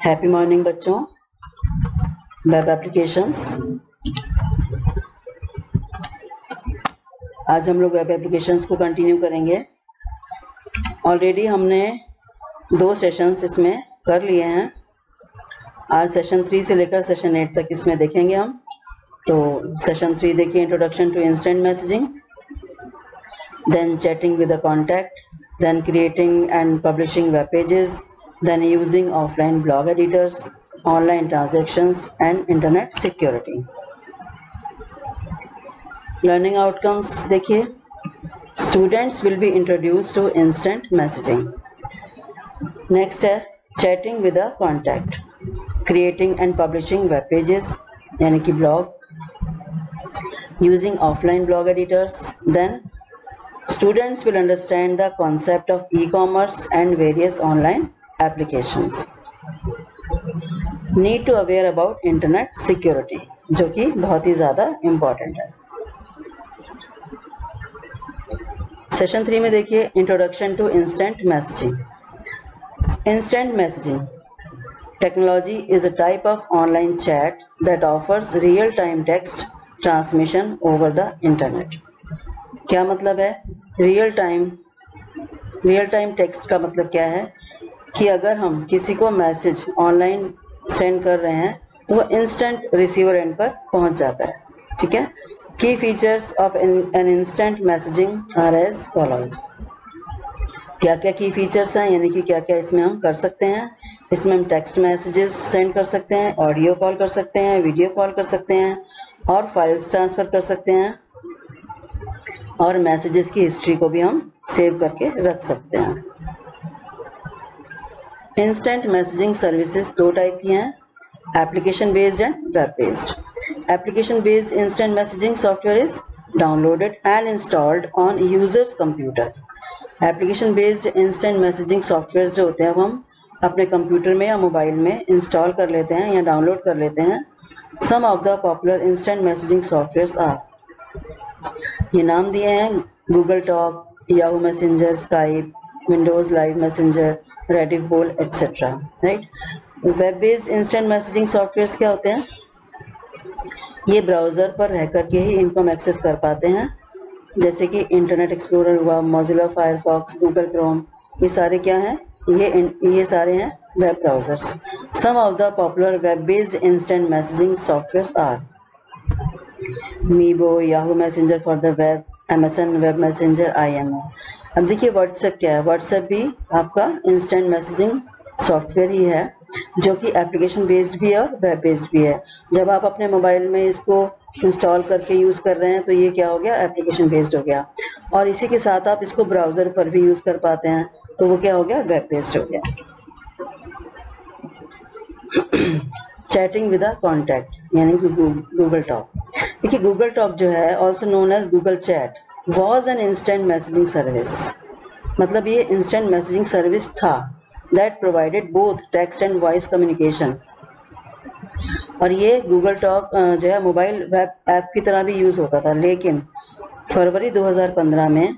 Happy morning बच्चों। Web applications, आज हम लोग वेब एप्लीकेशंस को कंटिन्यू करेंगे। ऑलरेडी हमने 2 सेशंस इसमें कर लिए हैं। आज सेशन 3 से लेकर सेशन 8 तक इसमें देखेंगे हम। तो सेशन 3 देखिए, introduction to instant messaging, then chatting with the contact, then creating and publishing web pages, then using offline blog editors, online transactions and internet security. Learning outcomes देखिए, students will be introduced to instant messaging. Next है chatting with a contact, creating and publishing web pages यानी कि blog, using offline blog editors. Then students will understand the concept of e-commerce and various online applications. Need to aware about internet security, जो कि बहुत ही ज़्यादा important है। Session 3 में देखिए, introduction to instant messaging. Instant messaging technology is a type of online chat that offers real time text transmission over the internet. क्या मतलब है रियल टाइम टेक्स्ट का मतलब क्या है कि अगर हम किसी को मैसेज ऑनलाइन सेंड कर रहे हैं तो वो इंस्टेंट रिसीवर एंड पर पहुंच जाता है। ठीक है। Key features of an instant messaging are as follows. क्या क्या की फीचर्स हैं, यानी कि क्या क्या इसमें हम कर सकते हैं। इसमें हम टेक्स्ट मैसेजेस सेंड कर सकते हैं, ऑडियो कॉल कर सकते हैं, वीडियो कॉल कर सकते हैं और फाइल्स ट्रांसफ़र कर सकते हैं, और मैसेजेस की हिस्ट्री को भी हम सेव करके रख सकते हैं। इंस्टेंट मैसेजिंग सर्विसेज 2 टाइप की हैं, application based and web based. Application based instant messaging software is downloaded and installed on users computer. Application based instant messaging software जो होते हैं वो हम अपने कंप्यूटर में या मोबाइल में इंस्टॉल कर लेते हैं या डाउनलोड कर लेते हैं। Some of the popular instant messaging software are, ये नाम दिए हैं, Google Talk, Yahoo Messenger, Skype, Windows Live Messenger, Rediffbol etcetera. Right. Web based instant messaging softwares क्या होते हैं? ये ब्राउज़र पर रह करके ही इनको हम एक्सेस कर पाते हैं, जैसे कि इंटरनेट एक्सप्लोरर हुआ, मोजिला फायरफॉक्स, गूगल क्रोम, ये सारे क्या हैं? ये सारे हैं web browsers. Some of the popular web based instant messaging softwares are Meebo, Yahoo Messenger for the web, MSN web messenger, IMO। अब देखिए व्हाट्सएप क्या है। व्हाट्सएप भी आपका इंस्टेंट मैसेजिंग सॉफ्टवेयर ही है, जो कि एप्लीकेशन बेस्ड भी है और वेब बेस्ड भी है। जब आप अपने मोबाइल में इसको इंस्टॉल करके यूज़ कर रहे हैं तो ये क्या हो गया? एप्लीकेशन बेस्ड हो गया। और इसी के साथ आप इसको ब्राउज़र पर भी यूज़ कर पाते हैं, तो वो क्या हो गया? वेब बेस्ड हो गया। चैटिंग विद अ कॉन्टैक्ट यानी कि गूगल टॉक। देखिए गूगल टॉक जो है, also known as Google Chat, was an instant messaging service. मतलब ये इंस्टेंट मैसेजिंग सर्विस था that provided both text and voice communication. और ये गूगल टॉक जो है मोबाइल वेब ऐप की तरह भी यूज़ होता था, लेकिन फरवरी 2015 में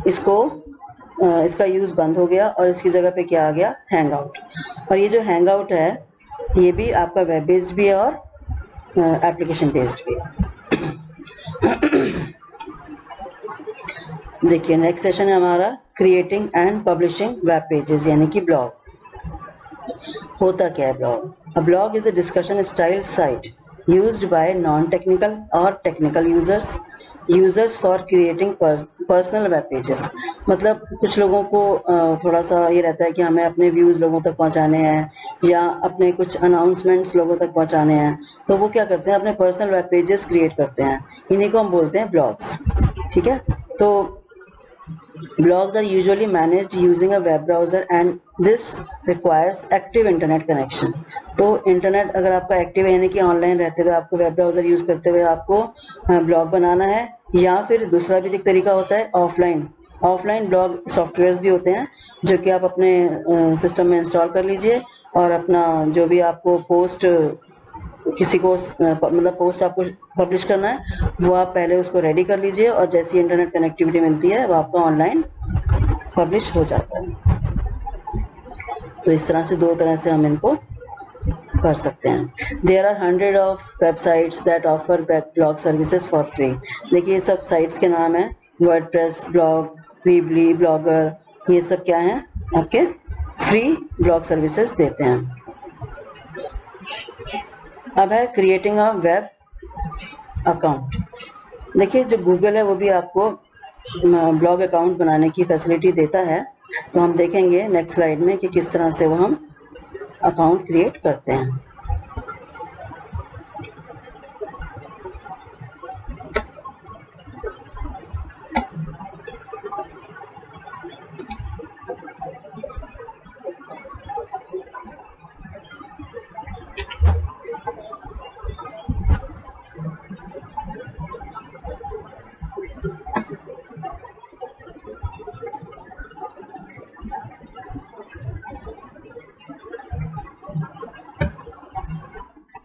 इसका यूज़ बंद हो गया और इसकी जगह पे क्या आ गया? Hang out. और ये जो हैंग आउट है ये भी आपका वेब बेस्ड भी है और एप्लीकेशन बेस्ड भी है। देखिए नेक्स्ट सेशन है हमारा creating and publishing web pages यानी कि ब्लॉग। होता क्या है blog? A blog is a discussion style site used by non technical और technical users for creating personal web pages. मतलब कुछ लोगों को थोड़ा सा ये रहता है कि हमें अपने व्यूज़ लोगों तक पहुंचाने हैं या अपने कुछ अनाउंसमेंट्स लोगों तक पहुंचाने हैं, तो वो क्या करते हैं? अपने पर्सनल वेब पेजेस क्रिएट करते हैं। इन्हीं को हम बोलते हैं ब्लॉग्स। ठीक है। तो blogs are usually managed using a web browser and this requires active internet connection। तो इंटरनेट अगर आपका एक्टिव है यानी कि ऑनलाइन रहते हुए आपको वेब ब्राउज़र यूज़ करते हुए आपको ब्लॉग बनाना है, या फिर दूसरा भी एक तरीका होता है ऑफलाइन ब्लॉग सॉफ्टवेयर्स भी होते हैं जो कि आप अपने सिस्टम में इंस्टॉल कर लीजिए और अपना जो भी आपको पोस्ट किसी को मतलब पोस्ट आपको पब्लिश करना है वो आप पहले उसको रेडी कर लीजिए और जैसी इंटरनेट कनेक्टिविटी मिलती है वो आपका ऑनलाइन पब्लिश हो जाता है। तो इस तरह से दो तरह से हम इनको कर सकते हैं। There are 100 of websites that offer blog services for free. देखिए ये सब साइट्स के नाम है, वर्डप्रेस, ब्लॉग, वीबली, ब्लॉगर, ये सब क्या है आपके फ्री ब्लॉग सर्विसेज देते हैं। अब है क्रिएटिंग अ वेब अकाउंट। देखिए जो गूगल है वो भी आपको ब्लॉग अकाउंट बनाने की फैसिलिटी देता है, तो हम देखेंगे नेक्स्ट स्लाइड में कि किस तरह से वो हम अकाउंट क्रिएट करते हैं।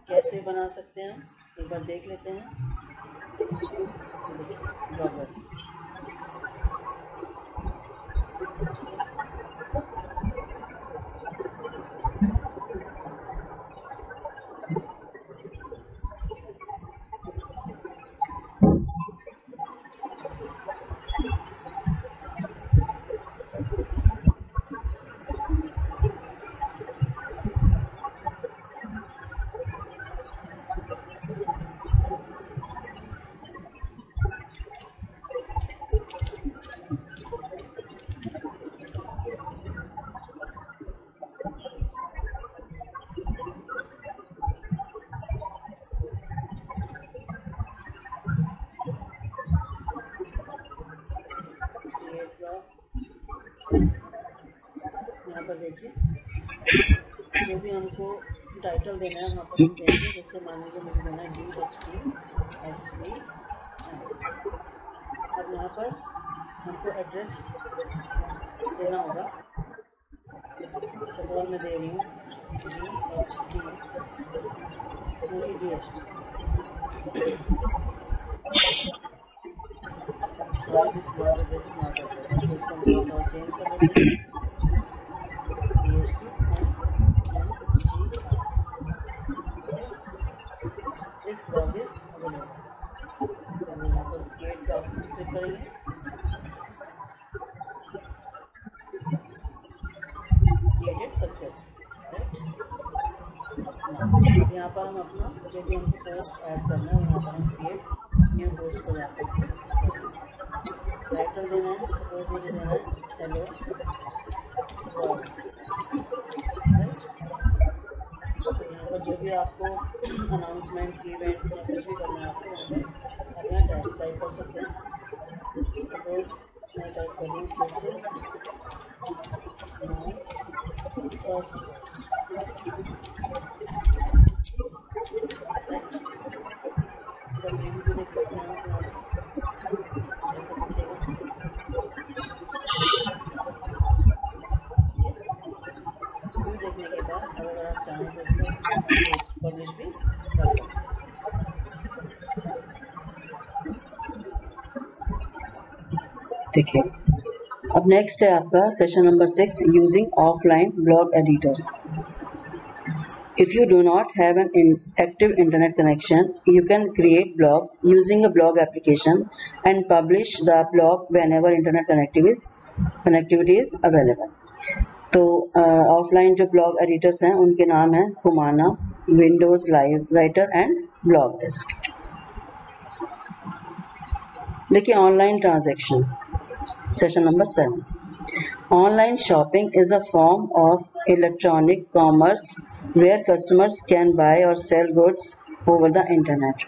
कैसे बना सकते हैं एक बार देख लेते हैं। ब्लॉगर यहाँ पर देखिए जो भी हमको टाइटल देना है वहाँ पर हम देंगे। जैसे मान लीजिए मुझे देना है DHTSV। अब यहाँ पर हमको एड्रेस देना होगा। सपोज मैं दे रही हूँ DHT। Sorry this blog address is not available, तो इसको हम थोड़ा सा चेंज कर लेते हैं। DHT this blog is available. यहाँ पर गेट का ऑप्शन क्लिक करेंगे। Created successful, right. अब यहाँ पर हम अपना जो भी हमको पोस्ट ऐड करना है यहाँ पर हम क्रिएट न्यू पोस्ट पर जाकर के टाइटल देना है। सपोज मुझे देना है हेलो वर्ल्ड, राइट। यहाँ पर जो भी आपको अनाउंसमेंट, इवेंट या कुछ भी करना है आपको यहाँ पर अपना टाइप कर सकते हैं। सपोज मैं टाइप कर रही हूँ this is my first post, right. इसका प्रीव्यू भी देख सकते हैं आप यहाँ से, ऐसा दिखेगा। प्रीव्यू देखने के बाद अब अगर आप चाहें तो इसको पब्लिश भी कर सकते हैं। देखिए अब नेक्स्ट है आपका session number 6, using offline blog editors. If you do not have an active internet connection, you can create blogs using a blog application and publish the blog whenever internet connectivity is available. तो offline जो blog editors हैं उनके नाम हैं कुमाना, Windows Live Writer and Blog Desk. देखिए online transaction, session number 7। Online shopping is a form of electronic commerce where customers can buy or sell goods over the internet।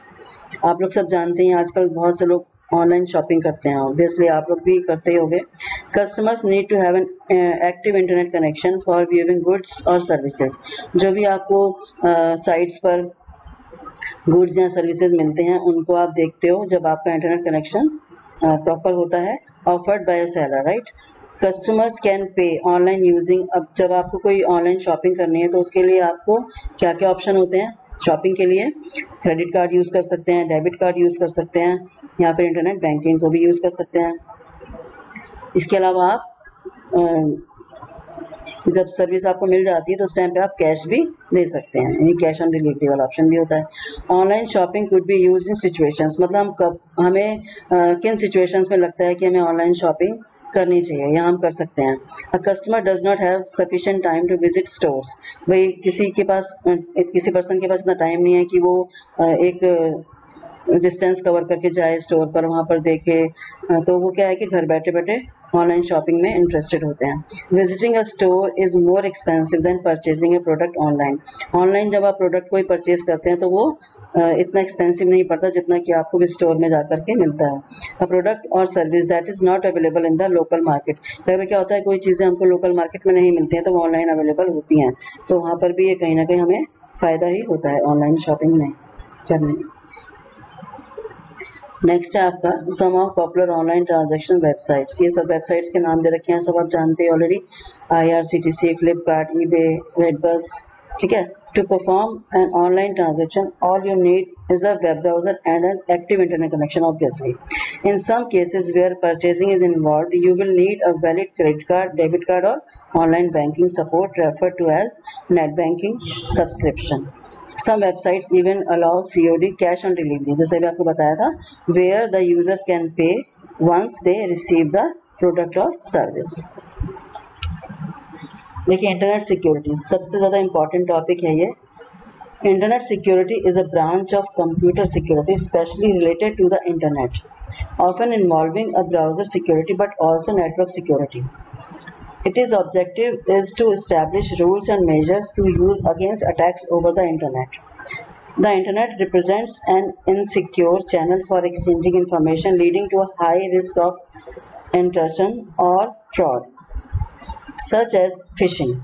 आप लोग सब जानते हैं आजकल बहुत से लोग ऑनलाइन शॉपिंग करते हैं, ऑब्वियसली आप लोग भी करते ही होंगे। Customers need to have an active internet connection for viewing goods और सर्विसेज। जो भी आपको साइट्स पर गुड्स या सर्विसेज मिलते हैं उनको आप देखते हो जब आपका इंटरनेट कनेक्शन प्रॉपर होता है, offered by a seller, right. Customers can pay online using. अब जब आपको कोई ऑनलाइन शॉपिंग करनी है तो उसके लिए आपको क्या क्या ऑप्शन होते हैं शॉपिंग के लिए? क्रेडिट कार्ड यूज़ कर सकते हैं, डेबिट कार्ड यूज़ कर सकते हैं, या फिर इंटरनेट बैंकिंग को भी यूज़ कर सकते हैं। इसके अलावा आप जब सर्विस आपको मिल जाती है तो उस टाइम पे आप कैश भी दे सकते हैं, यानी कैश ऑन डिलीवरी वाला ऑप्शन भी होता है। Online shopping could be use in situations, मतलब हम हमें किन सिचुएशंस में लगता है कि हमें ऑनलाइन शॉपिंग करनी चाहिए या हम कर सकते हैं। A customer does not have sufficient time to visit stores, भाई किसी पर्सन के पास इतना टाइम नहीं है कि वो एक डिस्टेंस कवर करके जाए स्टोर पर, वहाँ पर देखे, तो वो क्या है कि घर बैठे बैठे ऑनलाइन शॉपिंग में इंटरेस्टेड होते हैं। Visiting a store is more expensive than purchasing A product online. Online जब आप प्रोडक्ट कोई परचेज करते हैं तो वो इतना एक्सपेंसिव नहीं पड़ता जितना कि आपको भी स्टोर में जा करके मिलता है। अ प्रोडक्ट और service that is not available in the local market, कई बार क्या होता है कोई चीज़ें हमको लोकल मार्केट में नहीं मिलती हैं तो वो ऑनलाइन अवेलेबल होती हैं, तो वहाँ पर भी ये कहीं ना कहीं हमें फ़ायदा ही होता है ऑनलाइन शॉपिंग में करने में। नेक्स्ट है आपका some of popular online transaction websites. ये सब वेबसाइट्स के नाम दे रखे हैं, सब आप जानते हैं already, IRCTC, Flipkart, eBay, redBus, ठीक है। To perform an online transaction all you need is a web browser and an active internet connection obviously. In some cases where purchasing is involved you will need a valid credit card, debit card और online banking support refer to as net banking subscription. Some websites even allow COD, cash on delivery, जैसे अभी आपको बताया था, where the users can pay once they receive the product or service। देखिए internet security सबसे ज़्यादा important topic है ये। Internet security is a branch of computer security specially related to the internet, often involving a browser security but also network security. Its objective is to establish rules and measures to use against attacks over the internet. The internet represents an insecure channel for exchanging information, leading to a high risk of intrusion or fraud, such as phishing.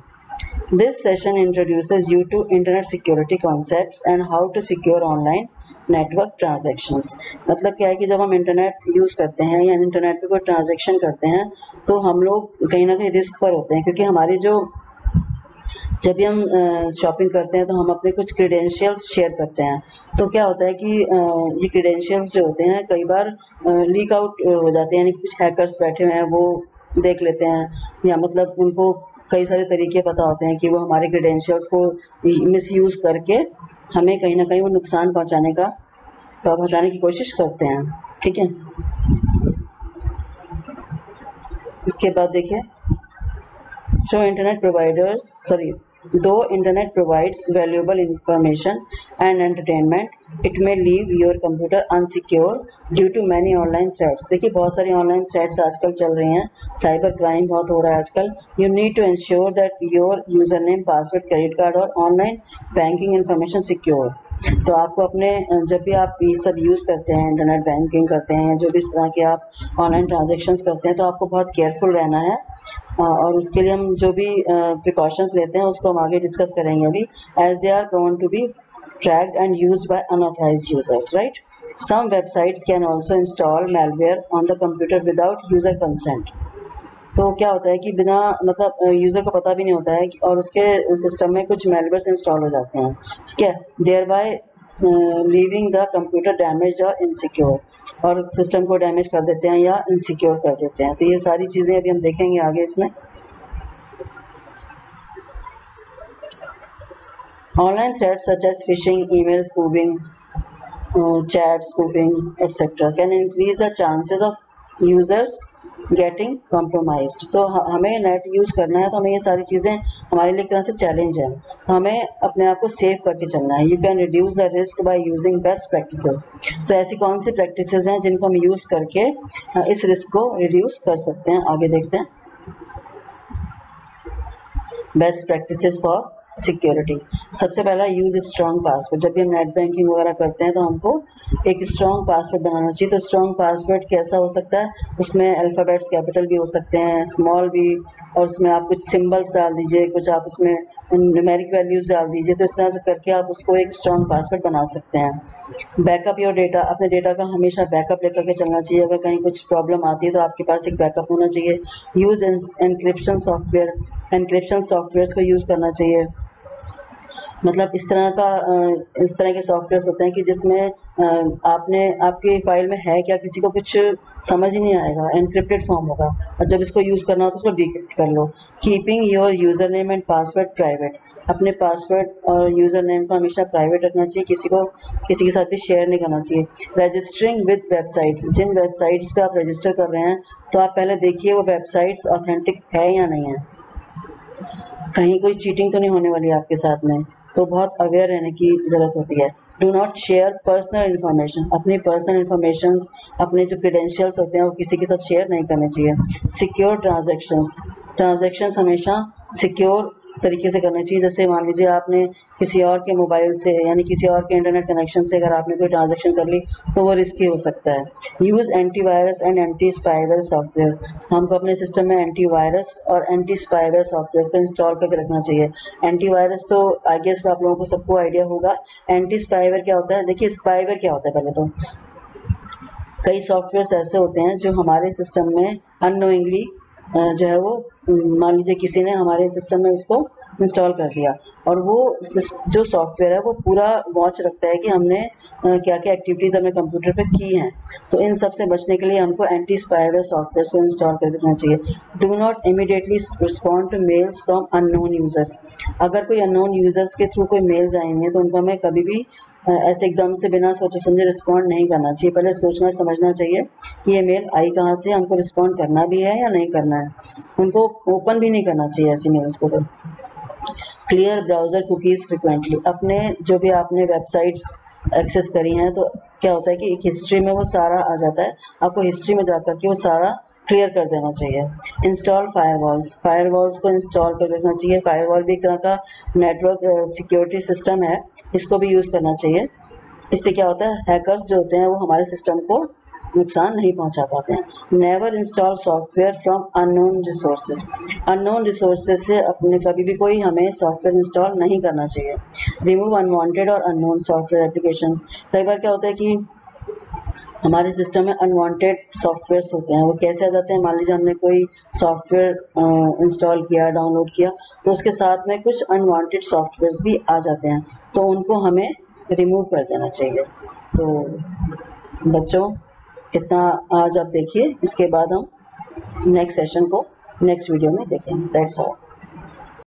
This session introduces you to internet security concepts and how to secure online network transactions. मतलब क्या है कि जब हम internet use करते हैं या internet पे कोई ट्रांजैक्शन करते हैं तो हम लोग कहीं ना कहीं रिस्क पर होते हैं, क्योंकि हमारी जब भी हम शॉपिंग करते हैं तो हम अपने कुछ क्रीडेंशियल्स शेयर करते हैं, तो क्या होता है कि ये क्रीडेंशियल्स जो होते हैं कई बार लीक आउट हो जाते हैं, यानी कि कुछ हैकर्स बैठे हुए हैं वो देख लेते हैं, या मतलब उनको कई सारे तरीके पता होते हैं कि वो हमारे क्रीडेंशियल्स को मिसयूज़ करके हमें कहीं ना कहीं वो नुकसान पहुंचाने की कोशिश करते हैं, ठीक है। इसके बाद देखिए though internet provides valuable information and entertainment, it may leave your computer unsecure due to many online threats। देखिए बहुत सारी ऑनलाइन थ्रेट्स आजकल चल रही हैं, साइबर क्राइम बहुत हो रहा है आजकल। You need to ensure that your user name, password, credit card और ऑनलाइन बैंकिंग इन्फॉर्मेशन सिक्योर। तो आपको अपने जब भी आप ये सब यूज़ करते हैं, इंटरनेट बैंकिंग करते हैं, जो भी इस तरह के आप ऑनलाइन ट्रांजेक्शन्स करते हैं, तो आपको बहुत केयरफुल रहना है, और उसके लिए हम जो भी प्रिकॉशंस लेते हैं उसको हम आगे डिस्कस करेंगे अभी। As they are prone to be tracked and used by unauthorized users, right? Some websites can also install malware on the computer without user consent। तो क्या होता है कि बिना मतलब यूज़र को पता भी नहीं होता है और उसके सिस्टम में कुछ malwares इंस्टॉल हो जाते हैं, ठीक है, thereby leaving the computer damaged और insecure, और सिस्टम को डैमेज कर देते हैं या इनसिक्योर कर देते हैं। तो ये सारी चीज़ें अभी हम देखेंगे आगे इसमें। Online threats such as phishing, email spoofing, chat spoofing, etc. can increase the chances of users getting compromised। तो हमें नेट यूज़ करना है तो हमें ये सारी चीज़ें हमारे लिए एक तरह से चैलेंज है, तो हमें अपने आप को सेव करके चलना है। You can reduce the risk by using best practices. तो ऐसी कौन सी प्रैक्टिसेस हैं जिनको हम यूज़ करके इस रिस्क को रिड्यूस कर सकते हैं, आगे देखते हैं। Best practices for security. सबसे पहला यूज़ स्ट्रॉन्ग पासवर्ड। जब भी हम नेट बैंकिंग वगैरह करते हैं तो हमको एक स्ट्रॉन्ग पासवर्ड बनाना चाहिए। तो स्ट्रॉन्ग पासवर्ड कैसा हो सकता है, उसमें अल्फ़ाबेट्स कैपिटल भी हो सकते हैं, स्मॉल भी, और उसमें आप कुछ सिंबल्स डाल दीजिए, कुछ आप उसमें न्यूमेरिक वैल्यूज़ डाल दीजिए। तो इस तरह से करके आप उसको एक स्ट्रॉन्ग पासवर्ड बना सकते हैं। Backup your data. अपने डेटा का हमेशा बैकअप लेकर के चलना चाहिए। अगर कहीं कुछ प्रॉब्लम आती है तो आपके पास एक बैकअप होना चाहिए। Use encryption software. Encryption softwares को यूज़ करना चाहिए। मतलब इस तरह के सॉफ्टवेयर होते हैं कि जिसमें आपकी फाइल में है क्या किसी को कुछ समझ ही नहीं आएगा, एनक्रिप्टेड फॉर्म होगा, और जब इसको यूज़ करना हो तो उसको डिक्रिप्ट कर लो। Keeping your user name and password private, अपने पासवर्ड और यूज़र नेम को हमेशा प्राइवेट रखना चाहिए, किसी के साथ भी शेयर नहीं करना चाहिए। रजिस्टरिंग विद वेबसाइट्स, जिन वेबसाइट्स पे आप रजिस्टर कर रहे हैं तो आप पहले देखिए वो वेबसाइट्स ऑथेंटिक है या नहीं है, कहीं कोई चीटिंग तो नहीं होने वाली है आपके साथ में, तो बहुत अवेयर रहने की ज़रूरत होती है। Do not share personal information, अपनी पर्सनल इन्फॉर्मेशन, अपने जो क्रेडेंशियल्स होते हैं वो किसी के साथ शेयर नहीं करने चाहिए। सिक्योर ट्रांजैक्शंस हमेशा सिक्योर तरीके से करना चाहिए। जैसे मान लीजिए आपने किसी और के मोबाइल से यानी किसी और के इंटरनेट कनेक्शन से अगर आपने कोई ट्रांजैक्शन कर ली तो वो रिस्की हो सकता है। Use antivirus and anti spyware software, हमको अपने सिस्टम में एंटीवायरस और एंटी स्पाईवेयर सॉफ्टवेयर को इंस्टॉल करके रखना चाहिए। एंटीवायरस तो आई गेस आप लोगों को सबको आइडिया होगा। एंटी स्पाईवेयर क्या होता है? देखिए स्पाईवेयर क्या होता है, पहले तो कई सॉफ्टवेयर्स ऐसे होते हैं जो हमारे सिस्टम में अननोइंगली जो है वो मान लीजिए किसी ने हमारे सिस्टम में उसको इंस्टॉल कर दिया और वो जो सॉफ्टवेयर है वो पूरा वॉच रखता है कि हमने क्या क्या एक्टिविटीज़ अपने कंप्यूटर पे की हैं। तो इन सब से बचने के लिए हमको एंटी स्पाईवेयर सॉफ्टवेयर को इंस्टॉल कर रखना चाहिए। Do not immediately respond to mails from unknown users, अगर कोई अननोन यूज़र्स के थ्रू कोई मेल्स आई हैं तो उनको हमें कभी भी ऐसे एकदम से बिना सोचे समझे रिस्पॉन्ड नहीं करना चाहिए। पहले सोचना समझना चाहिए कि ये मेल आई कहाँ से, हमको रिस्पॉन्ड करना भी है या नहीं करना है। उनको ओपन भी नहीं करना चाहिए ऐसी मेल्स को। क्लियर ब्राउज़र कुकीज़ फ्रिक्वेंटली, अपने जो भी आपने वेबसाइट्स एक्सेस करी हैं तो क्या होता है कि एक हिस्ट्री में वो सारा आ जाता है, आपको हिस्ट्री में जाकर के वो सारा क्लियर कर देना चाहिए। इंस्टॉल फायरवॉल्स को इंस्टॉल कर रखना चाहिए। फायरवॉल भी एक तरह का नेटवर्क सिक्योरिटी सिस्टम है, इसको भी यूज़ करना चाहिए। इससे क्या होता है, हैकर्स जो होते हैं वो हमारे सिस्टम को नुकसान नहीं पहुंचा पाते हैं। Never install software from unknown resources से अपने कभी भी कोई हमें सॉफ्टवेयर इंस्टॉल नहीं करना चाहिए। रिमूव अनवांटेड और अननोन सॉफ्टवेयर एप्लीकेशंस, कई बार क्या होता है कि हमारे सिस्टम में अनवांटेड सॉफ्टवेयर्स होते हैं, वो कैसे आ जाते हैं, मान लीजिए हमने कोई सॉफ्टवेयर इंस्टॉल किया, डाउनलोड किया, तो उसके साथ में कुछ अनवांटेड सॉफ्टवेयर्स भी आ जाते हैं, तो उनको हमें रिमूव कर देना चाहिए। तो बच्चों इतना आज आप देखिए, इसके बाद हम नेक्स्ट सेशन को नेक्स्ट वीडियो में देखेंगे। That's all.